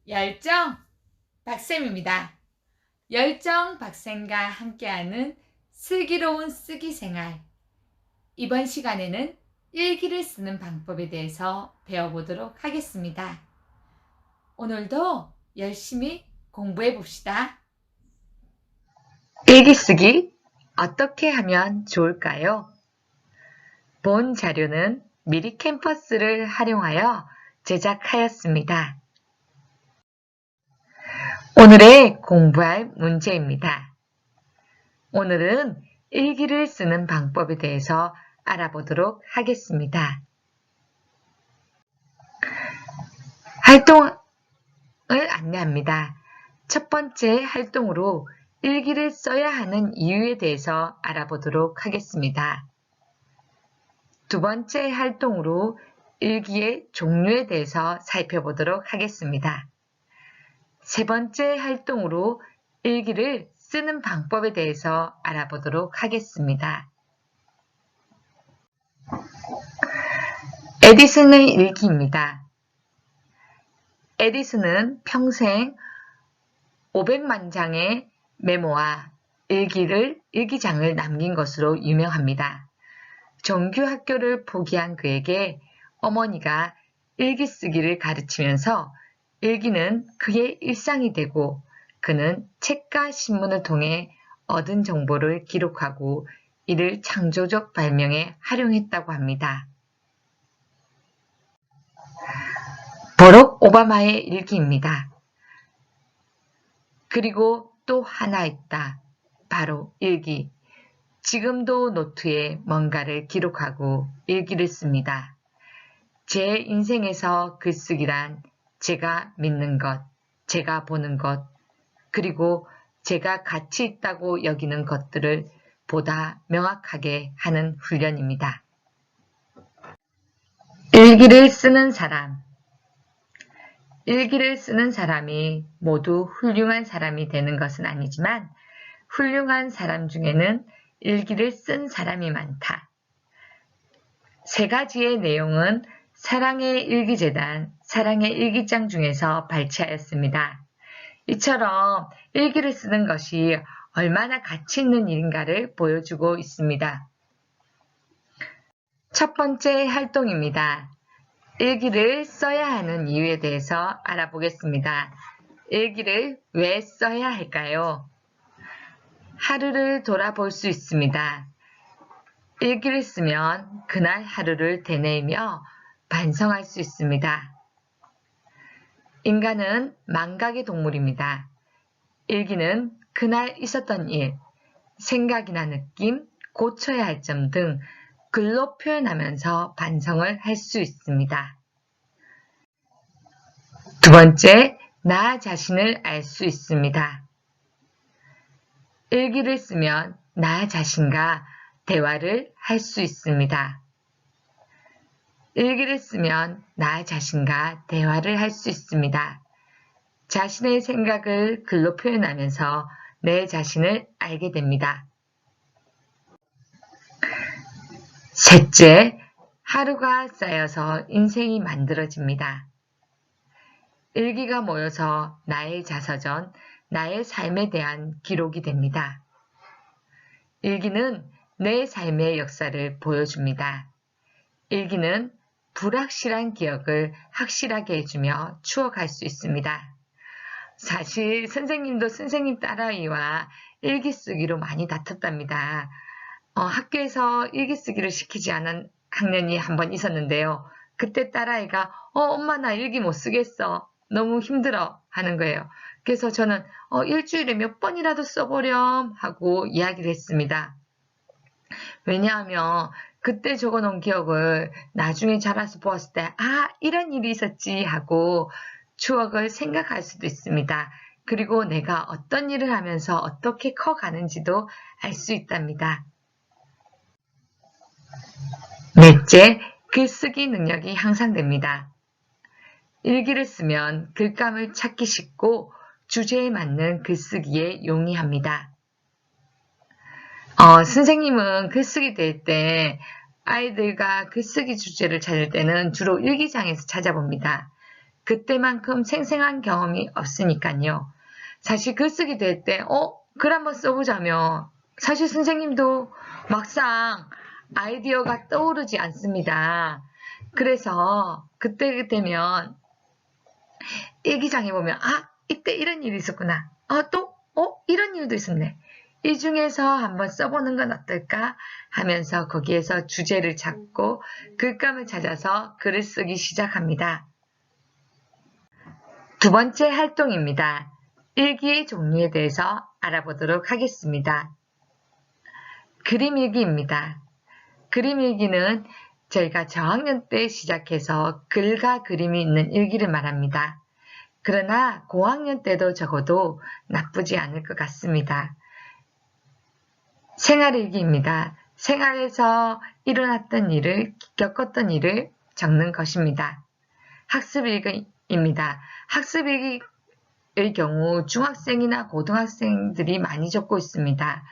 열정 박쌤입니다. 열정 박쌤과 함께하는 슬기로운 쓰기 생활. 이번 시간에는 일기를 쓰는 방법에 대해서 배워보도록 하겠습니다. 오늘도 열심히 공부해 봅시다. 일기 쓰기 어떻게 하면 좋을까요? 본 자료는 미리 캠퍼스를 활용하여 제작하였습니다. 오늘의 공부할 문제입니다. 오늘은 일기를 쓰는 방법에 대해서 알아보도록 하겠습니다. 활동을 안내합니다. 첫 번째 활동으로 일기를 써야 하는 이유에 대해서 알아보도록 하겠습니다. 두 번째 활동으로 일기의 종류에 대해서 살펴보도록 하겠습니다. 세 번째 활동으로 일기를 쓰는 방법에 대해서 알아보도록 하겠습니다. 에디슨의 일기입니다. 에디슨은 평생 500만 장의 메모와 일기장을 남긴 것으로 유명합니다. 정규 학교를 포기한 그에게 어머니가 일기 쓰기를 가르치면서 일기는 그의 일상이 되고 그는 책과 신문을 통해 얻은 정보를 기록하고 이를 창조적 발명에 활용했다고 합니다. 버럭 오바마의 일기입니다. 그리고 또 하나 있다. 바로 일기. 지금도 노트에 뭔가를 기록하고 일기를 씁니다. 제 인생에서 글쓰기란 제가 믿는 것, 제가 보는 것, 그리고 제가 가치 있다고 여기는 것들을 보다 명확하게 하는 훈련입니다. 일기를 쓰는 사람. 일기를 쓰는 사람이 모두 훌륭한 사람이 되는 것은 아니지만 훌륭한 사람 중에는 일기를 쓴 사람이 많다. 세 가지의 내용은 사랑의 일기재단, 사랑의 일기장 중에서 발췌하였습니다. 이처럼 일기를 쓰는 것이 얼마나 가치 있는 일인가를 보여주고 있습니다. 첫 번째 활동입니다. 일기를 써야 하는 이유에 대해서 알아보겠습니다. 일기를 왜 써야 할까요? 하루를 돌아볼 수 있습니다. 일기를 쓰면 그날 하루를 되뇌이며 반성할 수 있습니다. 인간은 망각의 동물입니다. 일기는 그날 있었던 일, 생각이나 느낌, 고쳐야 할 점 등 글로 표현하면서 반성을 할 수 있습니다. 두 번째, 나 자신을 알 수 있습니다. 일기를 쓰면 나 자신과 대화를 할 수 있습니다. 일기를 쓰면 나 자신과 대화를 할 수 있습니다. 자신의 생각을 글로 표현하면서 내 자신을 알게 됩니다. 셋째, 하루가 쌓여서 인생이 만들어집니다. 일기가 모여서 나의 자서전, 나의 삶에 대한 기록이 됩니다. 일기는 내 삶의 역사를 보여줍니다. 일기는 불확실한 기억을 확실하게 해주며 추억할 수 있습니다. 사실 선생님도 선생님 딸아이와 일기 쓰기로 많이 다퉜답니다. 학교에서 일기 쓰기를 시키지 않은 학년이 한 번 있었는데요. 그때 딸아이가 엄마 나 일기 못 쓰겠어. 너무 힘들어 하는 거예요. 그래서 저는 일주일에 몇 번이라도 써보렴 하고 이야기를 했습니다. 왜냐하면 그때 적어놓은 기억을 나중에 자라서 보았을 때 이런 일이 있었지 하고 추억을 생각할 수도 있습니다. 그리고 내가 어떤 일을 하면서 어떻게 커가는지도 알 수 있답니다. 넷째, 글쓰기 능력이 향상됩니다. 일기를 쓰면 글감을 찾기 쉽고 주제에 맞는 글쓰기에 용이합니다. 선생님은 글쓰기 될 때 아이들과 글쓰기 주제를 찾을 때는 주로 일기장에서 찾아봅니다. 그때만큼 생생한 경험이 없으니까요. 사실 글쓰기 될 때, 글 한번 써보자면 사실 선생님도 막상 아이디어가 떠오르지 않습니다. 그래서 그때 되면 일기장에 보면 이때 이런 일이 있었구나. 이런 일도 있었네. 이 중에서 한번 써보는 건 어떨까 하면서 거기에서 주제를 찾고 글감을 찾아서 글을 쓰기 시작합니다. 두 번째 활동입니다. 일기의 종류에 대해서 알아보도록 하겠습니다. 그림 일기입니다. 그림 일기는 저희가 저학년 때 시작해서 글과 그림이 있는 일기를 말합니다. 그러나 고학년 때도 적어도 나쁘지 않을 것 같습니다. 생활일기입니다. 생활에서 일어났던 일을, 겪었던 일을 적는 것입니다. 학습일기입니다. 학습일기의 경우 중학생이나 고등학생들이 많이 적고 있습니다.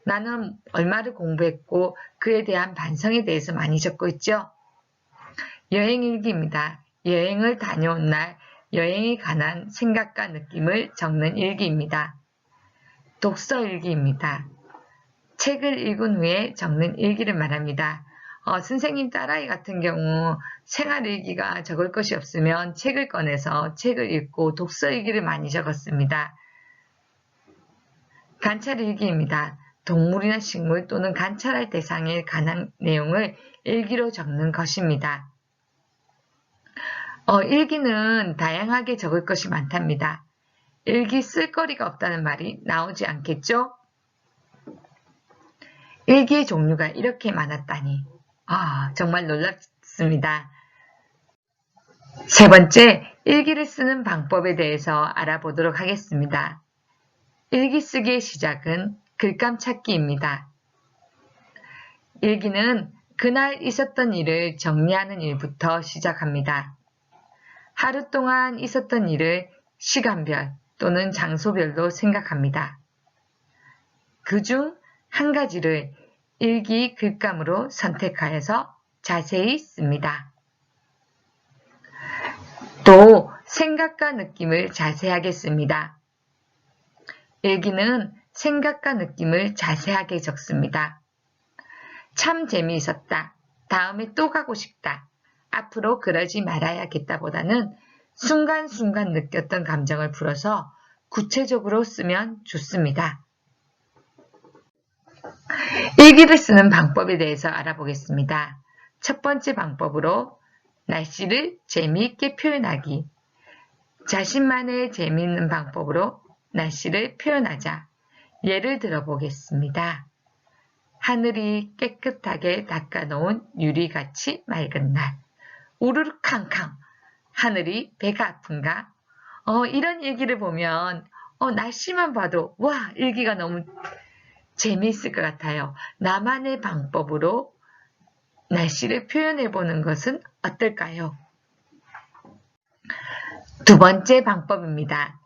나는 얼마를 공부했고 그에 대한 반성에 대해서 많이 적고 있죠. 여행일기입니다. 여행을 다녀온 날 여행에 관한 생각과 느낌을 적는 일기입니다. 독서일기입니다. 책을 읽은 후에 적는 일기를 말합니다. 선생님 딸아이 같은 경우 생활일기가 적을 것이 없으면 책을 꺼내서 책을 읽고 독서일기를 많이 적었습니다. 관찰일기입니다. 동물이나 식물 또는 관찰할 대상에 관한 내용을 일기로 적는 것입니다. 일기는 다양하게 적을 것이 많답니다. 일기 쓸 거리가 없다는 말이 나오지 않겠죠? 일기의 종류가 이렇게 많았다니. 정말 놀랍습니다. 세 번째, 일기를 쓰는 방법에 대해서 알아보도록 하겠습니다. 일기 쓰기의 시작은 글감 찾기입니다. 일기는 그날 있었던 일을 정리하는 일부터 시작합니다. 하루 동안 있었던 일을 시간별 또는 장소별로 생각합니다. 그중 한 가지를 일기 글감으로 선택하여서 자세히 씁니다. 또 생각과 느낌을 자세하게 씁니다. 일기는 생각과 느낌을 자세하게 적습니다. 참 재미있었다. 다음에 또 가고 싶다. 앞으로 그러지 말아야겠다보다는 순간순간 느꼈던 감정을 풀어서 구체적으로 쓰면 좋습니다. 일기를 쓰는 방법에 대해서 알아보겠습니다. 첫 번째 방법으로 날씨를 재미있게 표현하기. 자신만의 재미있는 방법으로 날씨를 표현하자. 예를 들어 보겠습니다. 하늘이 깨끗하게 닦아놓은 유리같이 맑은 날. 우르르 캉캉. 하늘이 배가 아픈가? 이런 일기를 보면 날씨만 봐도 일기가 너무 재미있을 것 같아요. 나만의 방법으로 날씨를 표현해 보는 것은 어떨까요? 두 번째 방법입니다.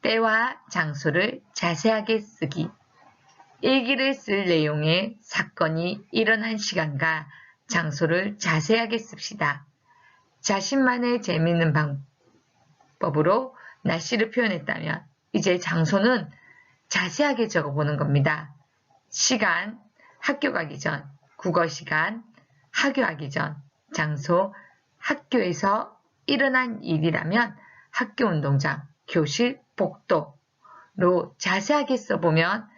때와 장소를 자세하게 쓰기. 일기를 쓸 내용의 사건이 일어난 시간과 장소를 자세하게 씁시다. 자신만의 재미있는 방법으로 날씨를 표현했다면 이제 장소는 자세하게 적어보는 겁니다. 시간, 학교 가기 전, 국어 시간, 하교하기 전, 장소, 학교에서 일어난 일이라면 학교 운동장, 교실, 복도로 자세하게 써보면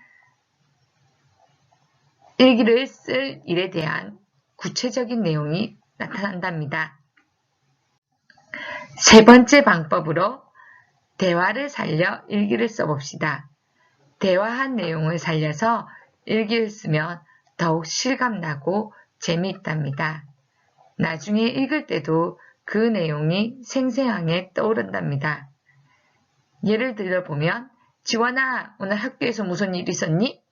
일기를 쓸 일에 대한 구체적인 내용이 나타난답니다. 세 번째 방법으로 대화를 살려 일기를 써봅시다. 대화한 내용을 살려서 일기를 쓰면 더욱 실감나고 재미있답니다. 나중에 읽을 때도 그 내용이 생생하게 떠오른답니다. 예를 들어보면 지원아, 오늘 학교에서 무슨 일 있었니?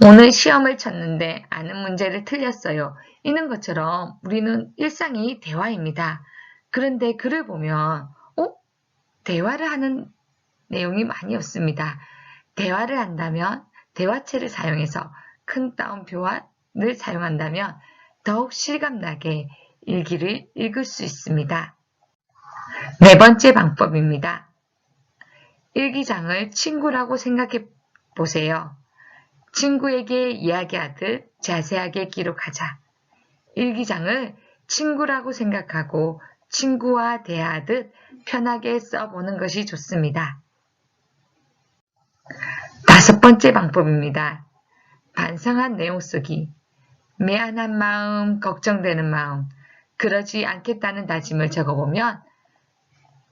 오늘 시험을 쳤는데 아는 문제를 틀렸어요. 이런 것처럼 우리는 일상이 대화입니다. 그런데 글을 보면 대화를 하는 내용이 많이 없습니다. 대화를 한다면 대화체를 사용해서 큰 따옴표를 사용한다면 더욱 실감나게 일기를 읽을 수 있습니다. 네 번째 방법입니다. 일기장을 친구라고 생각해 보세요. 친구에게 이야기하듯 자세하게 기록하자. 일기장을 친구라고 생각하고 친구와 대화하듯 편하게 써보는 것이 좋습니다. 다섯 번째 방법입니다. 반성한 내용 쓰기. 미안한 마음, 걱정되는 마음, 그러지 않겠다는 다짐을 적어보면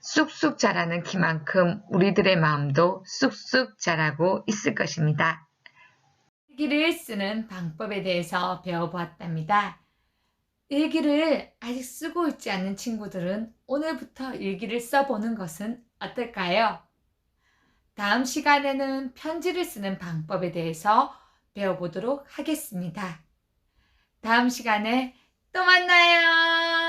쑥쑥 자라는 키만큼 우리들의 마음도 쑥쑥 자라고 있을 것입니다. 일기를 쓰는 방법에 대해서 배워보았답니다. 일기를 아직 쓰고 있지 않는 친구들은 오늘부터 일기를 써보는 것은 어떨까요? 다음 시간에는 편지를 쓰는 방법에 대해서 배워보도록 하겠습니다. 다음 시간에 또 만나요.